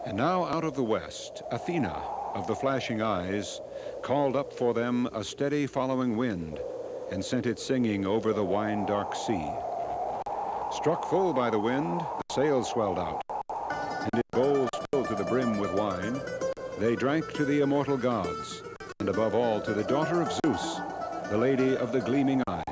And now out of the west, Athena, of the flashing eyes, called up for them a steady following wind and sent it singing over the wine-dark sea. Struck full by the wind, the sails swelled out, and in bowls filled to the brim with wine, they drank to the immortal gods, and above all to the daughter of Zeus, the lady of the gleaming eyes.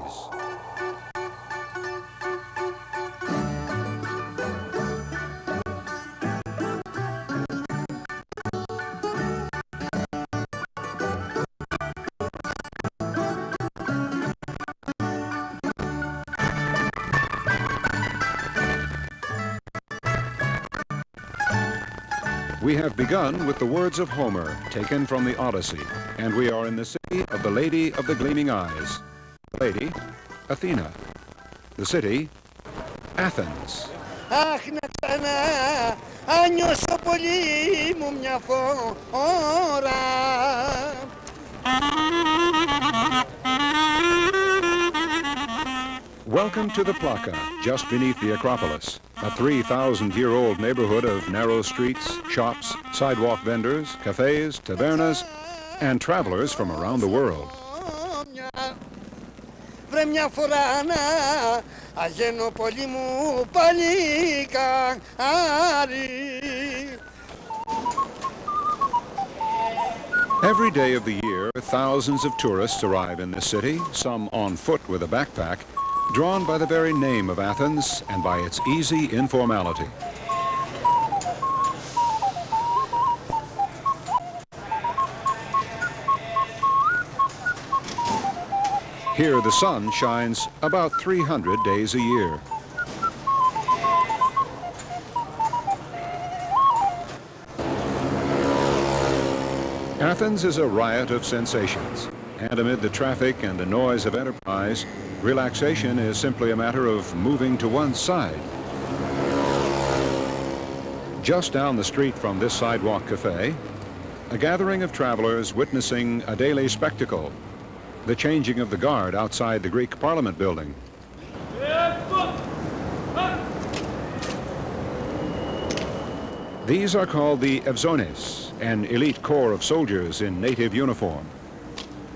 We have begun with the words of Homer, taken from the Odyssey, and we are in the city of the Lady of the Gleaming Eyes. The lady, Athena. The city, Athens. Welcome to the Plaka, just beneath the Acropolis, a 3,000-year-old neighborhood of narrow streets, shops, sidewalk vendors, cafes, tavernas, and travelers from around the world. Every day of the year, thousands of tourists arrive in this city, some on foot with a backpack, drawn by the very name of Athens and by its easy informality. Here the sun shines about 300 days a year. Athens is a riot of sensations, and amid the traffic and the noise of enterprise, relaxation is simply a matter of moving to one side. Just down the street from this sidewalk cafe, a gathering of travelers witnessing a daily spectacle, the changing of the guard outside the Greek Parliament building. These are called the Evzones, an elite corps of soldiers in native uniform.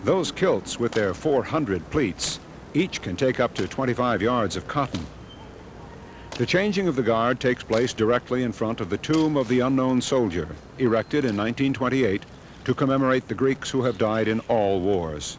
Those kilts with their 400 pleats each can take up to 25 yards of cotton. The changing of the guard takes place directly in front of the tomb of the unknown soldier, erected in 1928 to commemorate the Greeks who have died in all wars.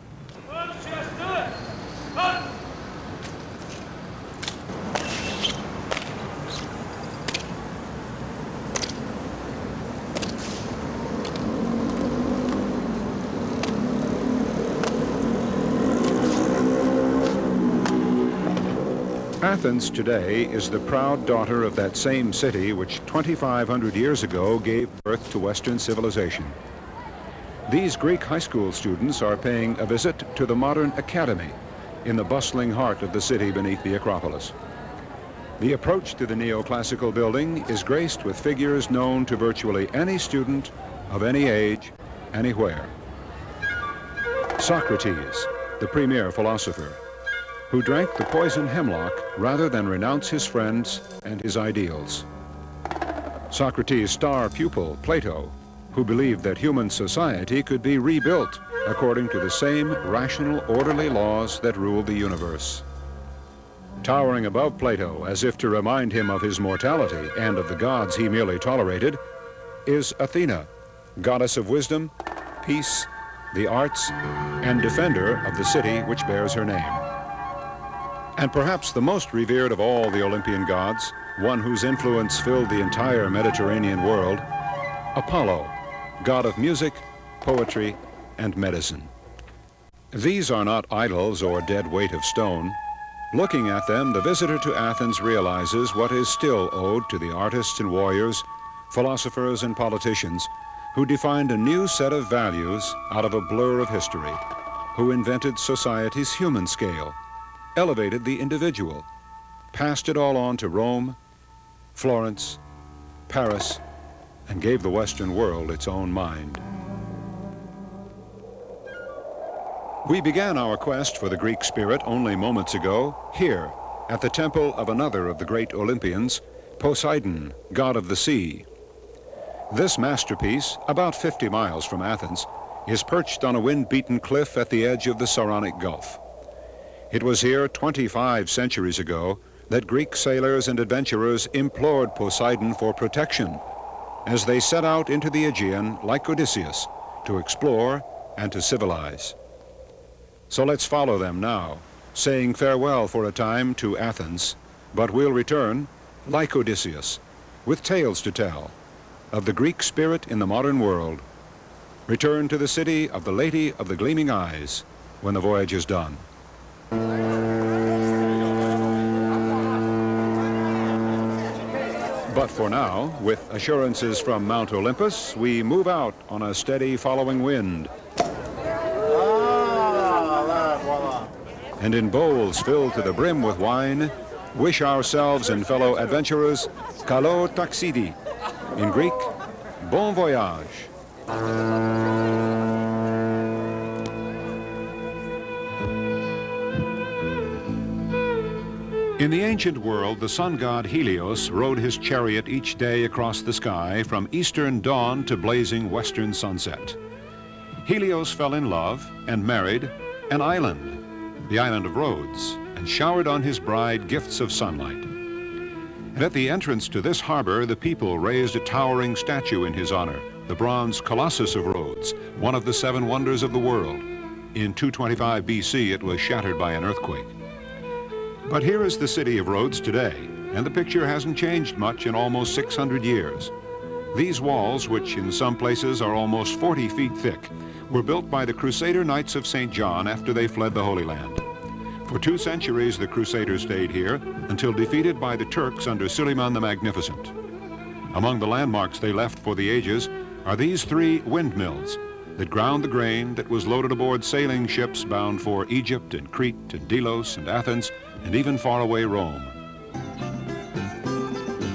Athens today is the proud daughter of that same city which 2,500 years ago gave birth to Western civilization. These Greek high school students are paying a visit to the modern academy in the bustling heart of the city beneath the Acropolis. The approach to the neoclassical building is graced with figures known to virtually any student of any age, anywhere. Socrates, the premier philosopher, who drank the poison hemlock rather than renounce his friends and his ideals. Socrates' star pupil, Plato, who believed that human society could be rebuilt according to the same rational, orderly laws that ruled the universe. Towering above Plato, as if to remind him of his mortality and of the gods he merely tolerated, is Athena, goddess of wisdom, peace, the arts, and defender of the city which bears her name. And perhaps the most revered of all the Olympian gods, one whose influence filled the entire Mediterranean world, Apollo, god of music, poetry, and medicine. These are not idols or dead weight of stone. Looking at them, the visitor to Athens realizes what is still owed to the artists and warriors, philosophers and politicians who defined a new set of values out of a blur of history, who invented society's human scale, elevated the individual, passed it all on to Rome, Florence, Paris, and gave the Western world its own mind. We began our quest for the Greek spirit only moments ago, here, at the temple of another of the great Olympians, Poseidon, god of the sea. This masterpiece, about 50 miles from Athens, is perched on a wind-beaten cliff at the edge of the Saronic Gulf. It was here 25 centuries ago that Greek sailors and adventurers implored Poseidon for protection as they set out into the Aegean, like Odysseus, to explore and to civilize. So let's follow them now, saying farewell for a time to Athens, but we'll return, like Odysseus, with tales to tell of the Greek spirit in the modern world. Return to the city of the Lady of the Gleaming Eyes when the voyage is done. But for now, with assurances from Mount Olympus, we move out on a steady following wind. And in bowls filled to the brim with wine, wish ourselves and fellow adventurers Kalo Taksidi. In Greek, bon voyage. In the ancient world, the sun god Helios rode his chariot each day across the sky from eastern dawn to blazing western sunset. Helios fell in love and married an island, the island of Rhodes, and showered on his bride gifts of sunlight. And at the entrance to this harbor, the people raised a towering statue in his honor, the bronze Colossus of Rhodes, one of the 7 wonders of the world. In 225 BC, it was shattered by an earthquake. But here is the city of Rhodes today, and the picture hasn't changed much in almost 600 years. These walls, which in some places are almost 40 feet thick, were built by the Crusader Knights of St. John after they fled the Holy Land. For 2 centuries, the Crusaders stayed here until defeated by the Turks under Suleiman the Magnificent. Among the landmarks they left for the ages are these 3 windmills that ground the grain that was loaded aboard sailing ships bound for Egypt and Crete and Delos and Athens and even faraway Rome.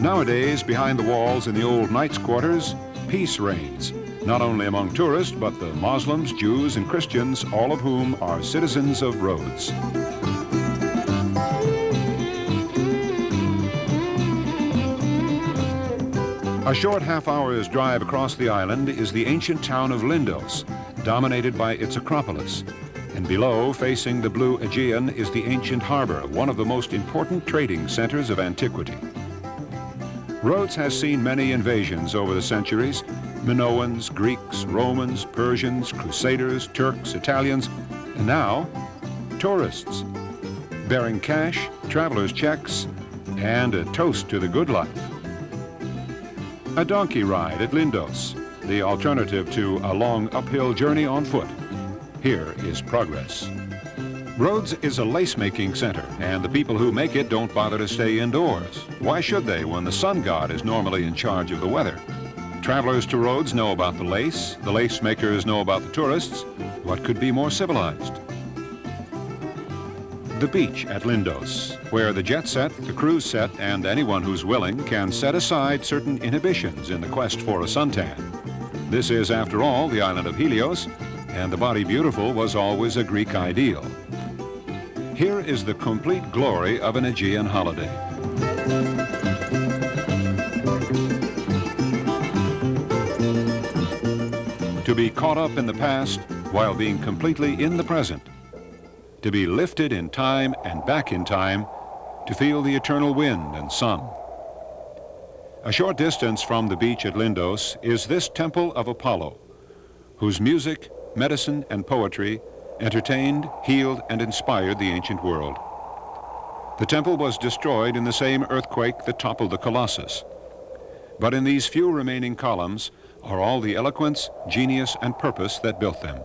Nowadays, behind the walls in the old knights' quarters, peace reigns, not only among tourists, but the Muslims, Jews, and Christians, all of whom are citizens of Rhodes. A short half-hour's drive across the island is the ancient town of Lindos, dominated by its Acropolis. And below, facing the blue Aegean, is the ancient harbor, one of the most important trading centers of antiquity. Rhodes has seen many invasions over the centuries: Minoans, Greeks, Romans, Persians, Crusaders, Turks, Italians, and now, tourists, bearing cash, traveler's checks, and a toast to the good life. A donkey ride at Lindos, the alternative to a long uphill journey on foot. Here is progress. Rhodes is a lace-making center, and the people who make it don't bother to stay indoors. Why should they when the sun god is normally in charge of the weather? Travelers to Rhodes know about the lace makers know about the tourists. What could be more civilized? The beach at Lindos, where the jet set, the cruise set, and anyone who's willing can set aside certain inhibitions in the quest for a suntan. This is, after all, the island of Helios, and the body beautiful was always a Greek ideal. Here is the complete glory of an Aegean holiday. To be caught up in the past while being completely in the present. To be lifted in time and back in time, to feel the eternal wind and sun. A short distance from the beach at Lindos is this Temple of Apollo, whose music, medicine, and poetry entertained, healed, and inspired the ancient world. The temple was destroyed in the same earthquake that toppled the Colossus. But in these few remaining columns are all the eloquence, genius, and purpose that built them.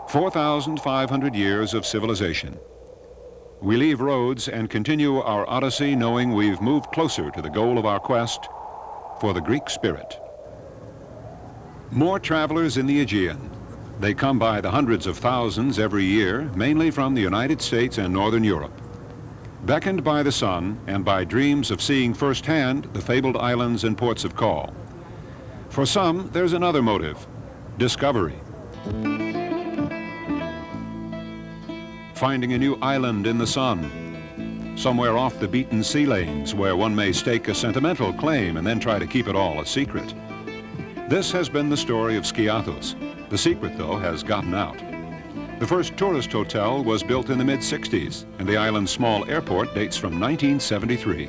4,500 years of civilization. We leave Rhodes and continue our odyssey knowing we've moved closer to the goal of our quest for the Greek spirit. More travelers in the Aegean. They come by the hundreds of thousands every year, mainly from the United States and Northern Europe. Beckoned by the sun and by dreams of seeing firsthand the fabled islands and ports of call. For some, there's another motive: discovery. Finding a new island in the sun, somewhere off the beaten sea lanes where one may stake a sentimental claim and then try to keep it all a secret. This has been the story of Skiathos. The secret, though, has gotten out. The first tourist hotel was built in the mid-60s, and the island's small airport dates from 1973.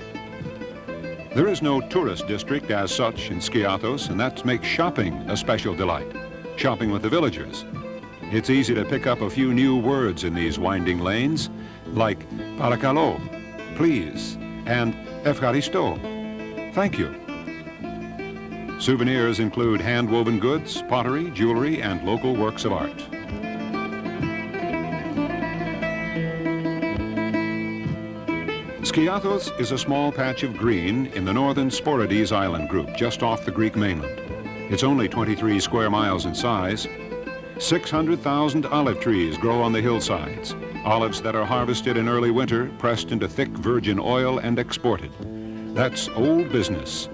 There is no tourist district as such in Skiathos, and that makes shopping a special delight, shopping with the villagers. It's easy to pick up a few new words in these winding lanes, like parakalo, please, and efcharisto, thank you. Souvenirs include hand-woven goods, pottery, jewelry, and local works of art. Skiathos is a small patch of green in the northern Sporades island group, just off the Greek mainland. It's only 23 square miles in size. 600,000 olive trees grow on the hillsides, olives that are harvested in early winter, pressed into thick virgin oil and exported. That's old business.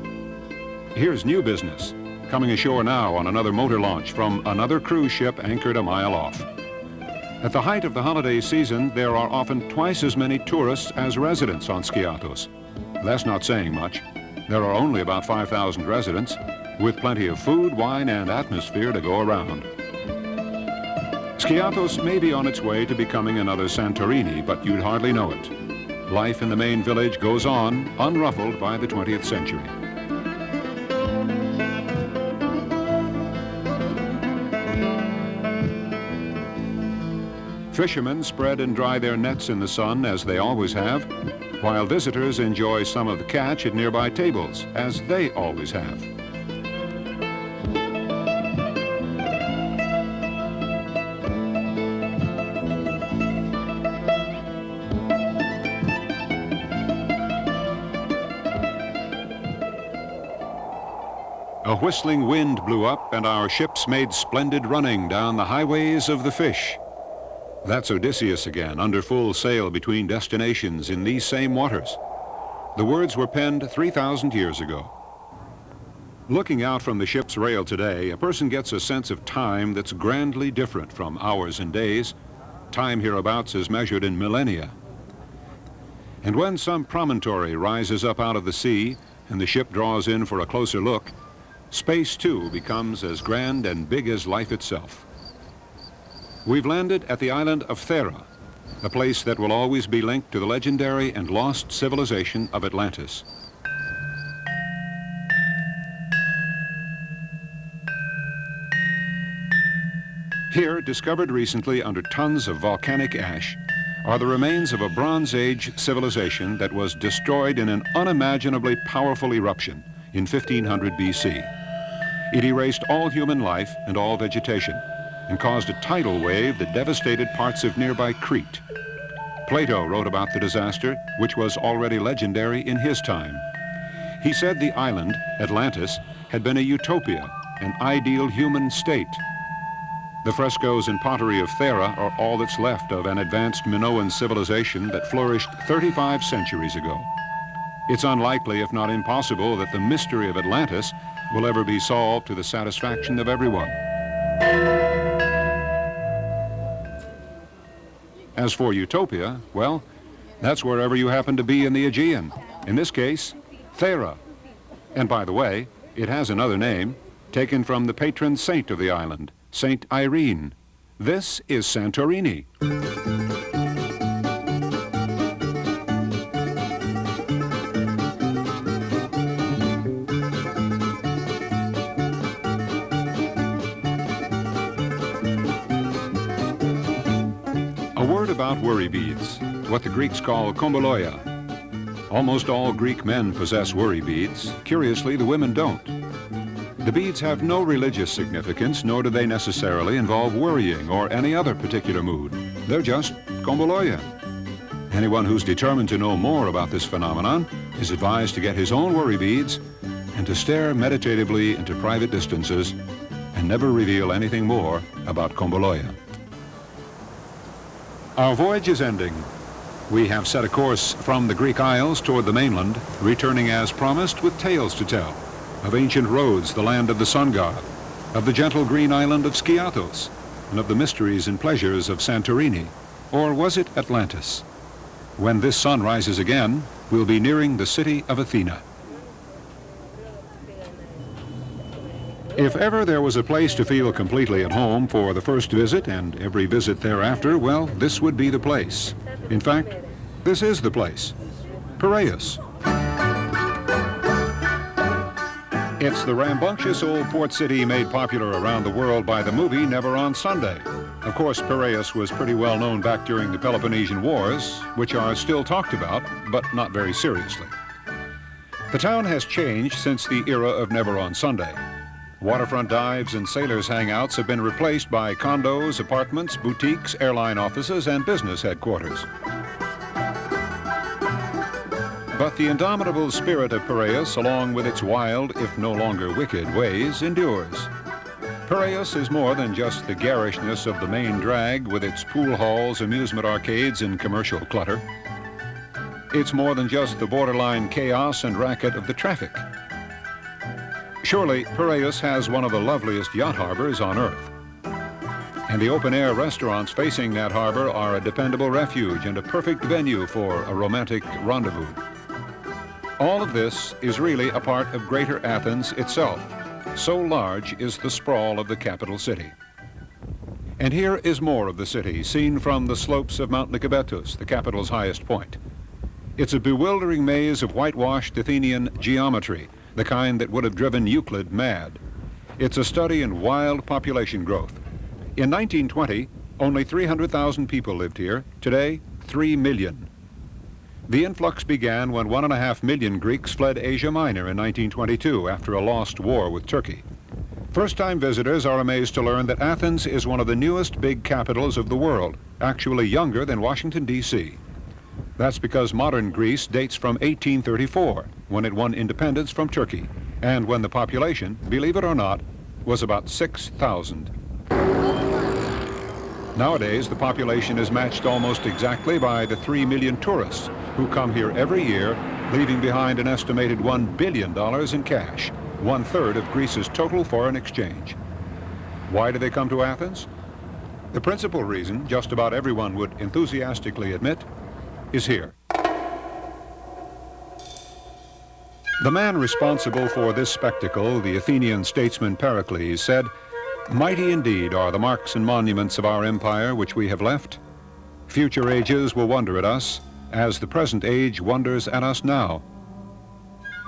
Here's new business, coming ashore now on another motor launch from another cruise ship anchored a mile off. At the height of the holiday season, there are often twice as many tourists as residents on Skiathos. That's not saying much. There are only about 5,000 residents, with plenty of food, wine, and atmosphere to go around. Skiathos may be on its way to becoming another Santorini, but you'd hardly know it. Life in the main village goes on, unruffled by the 20th century. Fishermen spread and dry their nets in the sun, as they always have, while visitors enjoy some of the catch at nearby tables, as they always have. A whistling wind blew up, and our ships made splendid running down the highways of the fish. That's Odysseus again, under full sail between destinations in these same waters. The words were penned 3,000 years ago. Looking out from the ship's rail today, a person gets a sense of time that's grandly different from hours and days. Time hereabouts is measured in millennia. And when some promontory rises up out of the sea and the ship draws in for a closer look, space, too, becomes as grand and big as life itself. We've landed at the island of Thera, a place that will always be linked to the legendary and lost civilization of Atlantis. Here, discovered recently under tons of volcanic ash, are the remains of a Bronze Age civilization that was destroyed in an unimaginably powerful eruption in 1500 BC. It erased all human life and all vegetation, and caused a tidal wave that devastated parts of nearby Crete. Plato wrote about the disaster, which was already legendary in his time. He said the island, Atlantis, had been a utopia, an ideal human state. The frescoes and pottery of Thera are all that's left of an advanced Minoan civilization that flourished 35 centuries ago. It's unlikely, if not impossible, that the mystery of Atlantis will ever be solved to the satisfaction of everyone. As for utopia, well, that's wherever you happen to be in the Aegean. In this case, Thera. And by the way, it has another name, taken from the patron saint of the island, Saint Irene. This is Santorini. About worry beads, what the Greeks call komboloia. Almost all Greek men possess worry beads. Curiously, the women don't. The beads have no religious significance, nor do they necessarily involve worrying or any other particular mood. They're just komboloia. Anyone who's determined to know more about this phenomenon is advised to get his own worry beads and to stare meditatively into private distances and never reveal anything more about komboloia. Our voyage is ending. We have set a course from the Greek Isles toward the mainland, returning as promised with tales to tell of ancient Rhodes, the land of the sun god, of the gentle green island of Skiathos, and of the mysteries and pleasures of Santorini. Or was it Atlantis? When this sun rises again, we'll be nearing the city of Athena. If ever there was a place to feel completely at home for the first visit and every visit thereafter, well, this would be the place. In fact, this is the place, Piraeus. It's the rambunctious old port city made popular around the world by the movie Never on Sunday. Of course, Piraeus was pretty well known back during the Peloponnesian Wars, which are still talked about, but not very seriously. The town has changed since the era of Never on Sunday. Waterfront dives and sailors' hangouts have been replaced by condos, apartments, boutiques, airline offices, and business headquarters. But the indomitable spirit of Piraeus, along with its wild, if no longer wicked, ways, endures. Piraeus is more than just the garishness of the main drag with its pool halls, amusement arcades, and commercial clutter. It's more than just the borderline chaos and racket of the traffic. Surely, Piraeus has one of the loveliest yacht harbors on Earth. And the open-air restaurants facing that harbor are a dependable refuge and a perfect venue for a romantic rendezvous. All of this is really a part of Greater Athens itself. So large is the sprawl of the capital city. And here is more of the city, seen from the slopes of Mount Lycabettus, the capital's highest point. It's a bewildering maze of whitewashed Athenian geometry, the kind that would have driven Euclid mad. It's a study in wild population growth. In 1920, only 300,000 people lived here. Today, 3 million. The influx began when 1.5 million Greeks fled Asia Minor in 1922 after a lost war with Turkey. First-time visitors are amazed to learn that Athens is one of the newest big capitals of the world, actually younger than Washington, D.C. That's because modern Greece dates from 1834, when it won independence from Turkey, and when the population, believe it or not, was about 6,000. Nowadays, the population is matched almost exactly by the 3 million tourists who come here every year, leaving behind an estimated $1 billion in cash, 1/3 of Greece's total foreign exchange. Why do they come to Athens? The principal reason, just about everyone would enthusiastically admit, is here. The man responsible for this spectacle, the Athenian statesman Pericles, said, "Mighty indeed are the marks and monuments of our empire which we have left. Future ages will wonder at us, as the present age wonders at us now."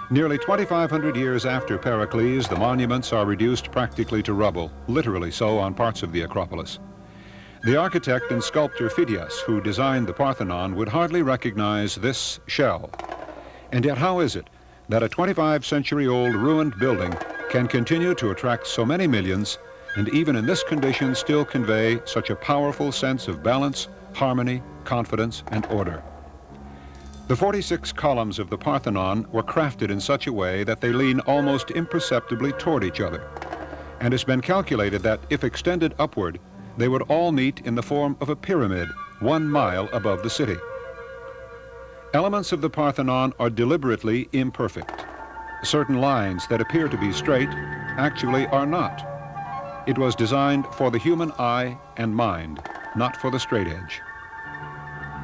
Nearly 2,500 years after Pericles, the monuments are reduced practically to rubble, literally so on parts of the Acropolis. The architect and sculptor Phidias, who designed the Parthenon, would hardly recognize this shell. And yet how is it that a 25-century-old ruined building can continue to attract so many millions and even in this condition still convey such a powerful sense of balance, harmony, confidence, and order? The 46 columns of the Parthenon were crafted in such a way that they lean almost imperceptibly toward each other. And it's been calculated that if extended upward, they would all meet in the form of a pyramid 1 mile above the city. Elements of the Parthenon are deliberately imperfect. Certain lines that appear to be straight actually are not. It was designed for the human eye and mind, not for the straight edge.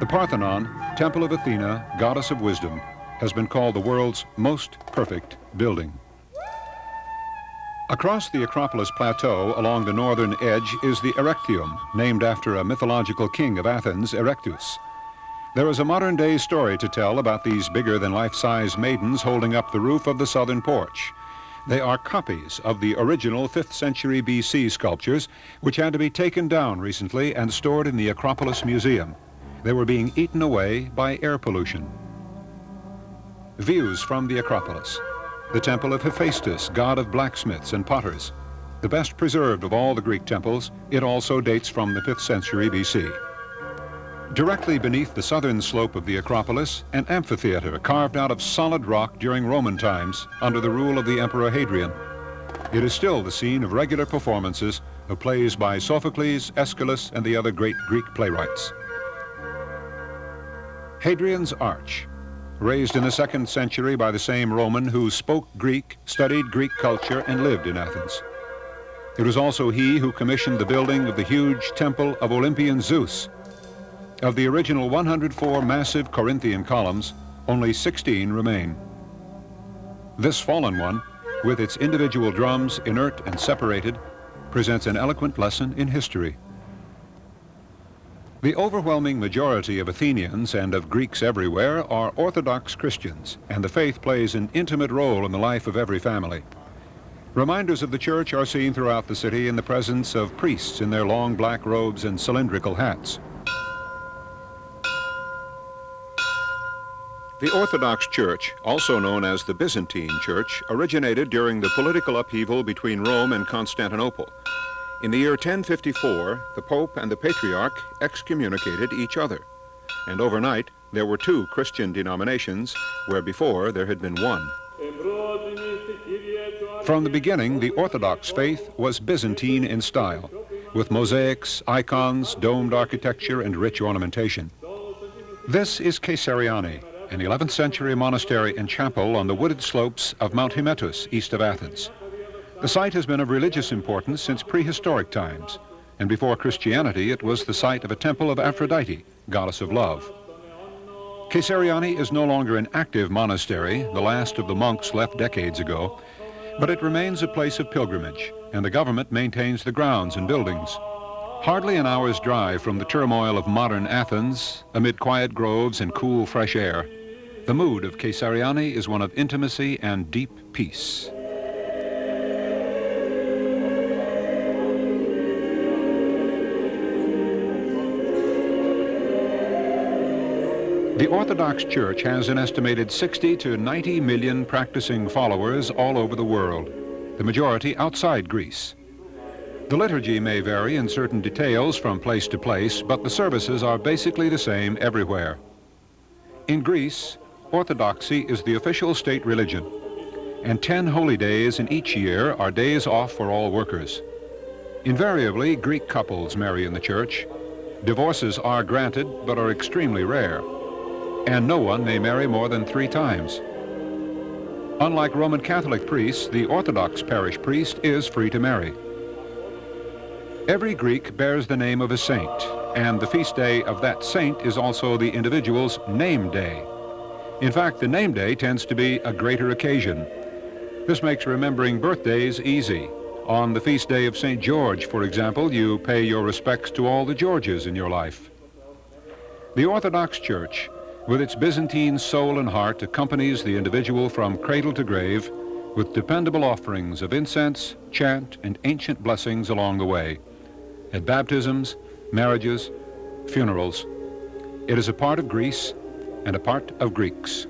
The Parthenon, Temple of Athena, goddess of wisdom, has been called the world's most perfect building. Across the Acropolis plateau along the northern edge is the Erechtheum, named after a mythological king of Athens, Erectus. There is a modern-day story to tell about these bigger-than-life-size maidens holding up the roof of the southern porch. They are copies of the original 5th century BC sculptures, which had to be taken down recently and stored in the Acropolis Museum. They were being eaten away by air pollution. Views from the Acropolis. The temple of Hephaestus, god of blacksmiths and potters. The best preserved of all the Greek temples, it also dates from the 5th century BC. Directly beneath the southern slope of the Acropolis, an amphitheater carved out of solid rock during Roman times under the rule of the Emperor Hadrian. It is still the scene of regular performances of plays by Sophocles, Aeschylus, and the other great Greek playwrights. Hadrian's Arch, raised in the 2nd century by the same Roman who spoke Greek, studied Greek culture, and lived in Athens. It was also he who commissioned the building of the huge temple of Olympian Zeus. Of the original 104 massive Corinthian columns, only 16 remain. This fallen one, with its individual drums inert and separated, presents an eloquent lesson in history. The overwhelming majority of Athenians and of Greeks everywhere are Orthodox Christians, and the faith plays an intimate role in the life of every family. Reminders of the church are seen throughout the city in the presence of priests in their long black robes and cylindrical hats. The Orthodox Church, also known as the Byzantine Church, originated during the political upheaval between Rome and Constantinople. In the year 1054, the Pope and the Patriarch excommunicated each other, and overnight there were two Christian denominations where before there had been one. From the beginning, the Orthodox faith was Byzantine in style, with mosaics, icons, domed architecture, and rich ornamentation. This is Caesariani, an 11th century monastery and chapel on the wooded slopes of Mount Hymettus, east of Athens. The site has been of religious importance since prehistoric times, and before Christianity it was the site of a temple of Aphrodite, goddess of love. Caesariani is no longer an active monastery, the last of the monks left decades ago, but it remains a place of pilgrimage, and the government maintains the grounds and buildings. Hardly an hour's drive from the turmoil of modern Athens, amid quiet groves and cool fresh air, the mood of Caesariani is one of intimacy and deep peace. The Orthodox Church has an estimated 60 to 90 million practicing followers all over the world, the majority outside Greece. The liturgy may vary in certain details from place to place, but the services are basically the same everywhere. In Greece, Orthodoxy is the official state religion, and 10 holy days in each year are days off for all workers. Invariably, Greek couples marry in the church. Divorces are granted, but are extremely rare, and no one may marry more than 3 times. Unlike Roman Catholic priests, the Orthodox parish priest is free to marry. Every Greek bears the name of a saint, and the feast day of that saint is also the individual's name day. In fact, the name day tends to be a greater occasion. This makes remembering birthdays easy. On the feast day of St. George, for example, you pay your respects to all the Georges in your life. The Orthodox Church, with its Byzantine soul and heart, accompanies the individual from cradle to grave with dependable offerings of incense, chant, and ancient blessings along the way. At baptisms, marriages, funerals, it is a part of Greece and a part of Greeks.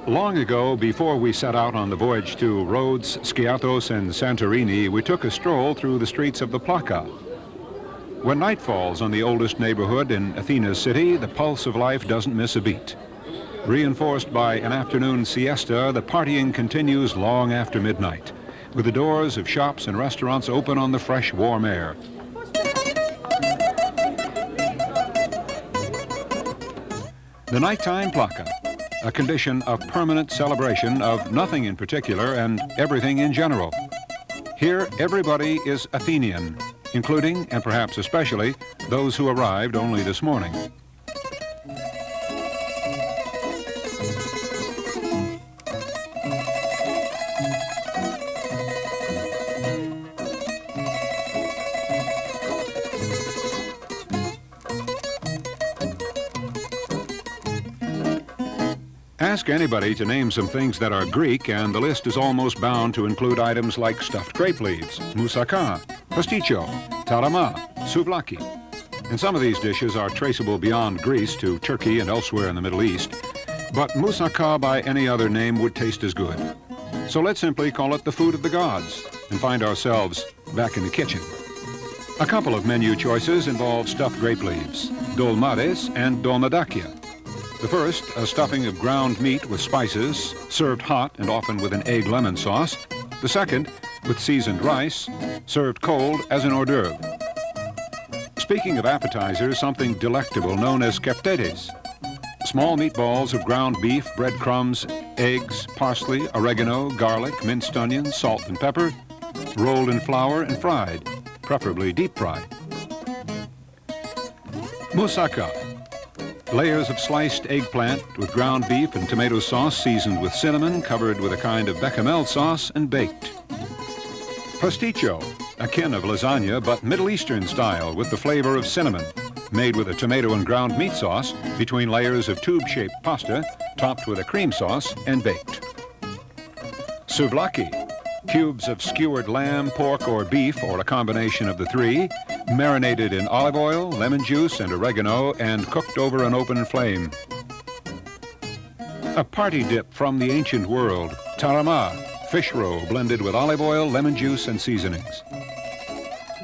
Long ago, before we set out on the voyage to Rhodes, Skiathos, and Santorini, we took a stroll through the streets of the Plaka. When night falls on the oldest neighborhood in Athena's city, the pulse of life doesn't miss a beat. Reinforced by an afternoon siesta, the partying continues long after midnight, with the doors of shops and restaurants open on the fresh, warm air. The nighttime Plaka, a condition of permanent celebration of nothing in particular and everything in general. Here, everybody is Athenian, including, and perhaps especially, those who arrived only this morning. Ask anybody to name some things that are Greek, and the list is almost bound to include items like stuffed grape leaves, moussaka, pasticcio, tarama, souvlaki. And some of these dishes are traceable beyond Greece to Turkey and elsewhere in the Middle East, but moussaka by any other name would taste as good. So let's simply call it the food of the gods and find ourselves back in the kitchen. A couple of menu choices involve stuffed grape leaves, dolmades and dolmadakia. The first, a stuffing of ground meat with spices, served hot and often with an egg lemon sauce. The second, with seasoned rice, served cold as an hors d'oeuvre. Speaking of appetizers, something delectable known as keftedes. Small meatballs of ground beef, breadcrumbs, eggs, parsley, oregano, garlic, minced onions, salt and pepper, rolled in flour and fried, preferably deep fried. Moussaka, layers of sliced eggplant with ground beef and tomato sauce seasoned with cinnamon, covered with a kind of bechamel sauce and baked. Pasticcio, akin of lasagna but Middle Eastern style with the flavor of cinnamon, made with a tomato and ground meat sauce between layers of tube-shaped pasta, topped with a cream sauce and baked. Souvlaki, cubes of skewered lamb, pork, or beef, or a combination of the three, marinated in olive oil, lemon juice, and oregano, and cooked over an open flame. A party dip from the ancient world, tarama, fish roe blended with olive oil, lemon juice, and seasonings.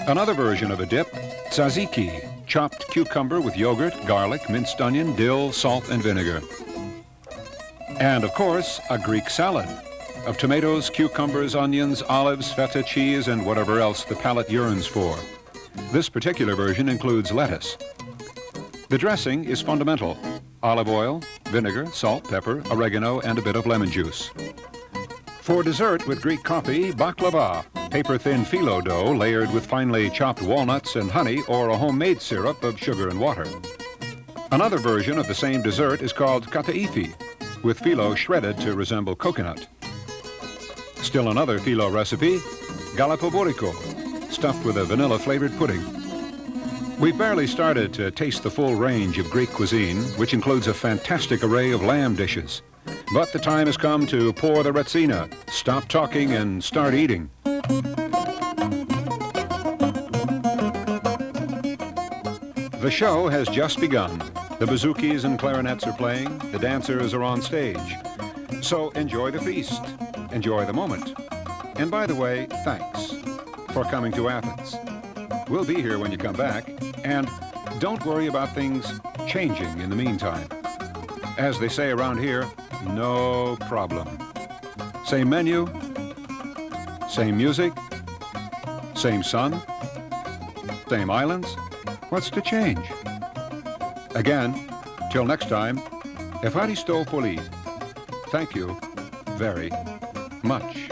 Another version of a dip, tzatziki, chopped cucumber with yogurt, garlic, minced onion, dill, salt, and vinegar. And, of course, a Greek salad of tomatoes, cucumbers, onions, olives, feta cheese, and whatever else the palate yearns for. This particular version includes lettuce. The dressing is fundamental: olive oil, vinegar, salt, pepper, oregano, and a bit of lemon juice. For dessert with Greek coffee, baklava, paper-thin phyllo dough layered with finely chopped walnuts and honey, or a homemade syrup of sugar and water. Another version of the same dessert is called kataifi, with phyllo shredded to resemble coconut. Still another phyllo recipe, galapoborico, stuffed with a vanilla-flavored pudding. We've barely started to taste the full range of Greek cuisine, which includes a fantastic array of lamb dishes. But the time has come to pour the retsina, stop talking, and start eating. The show has just begun. The bouzoukis and clarinets are playing, the dancers are on stage. So enjoy the feast, enjoy the moment. And by the way, thanks for coming to Athens. We'll be here when you come back, and don't worry about things changing in the meantime. As they say around here, no problem. Same menu, same music, same sun, same islands. What's to change? Again, till next time, Evaristo Poli. Thank you very much.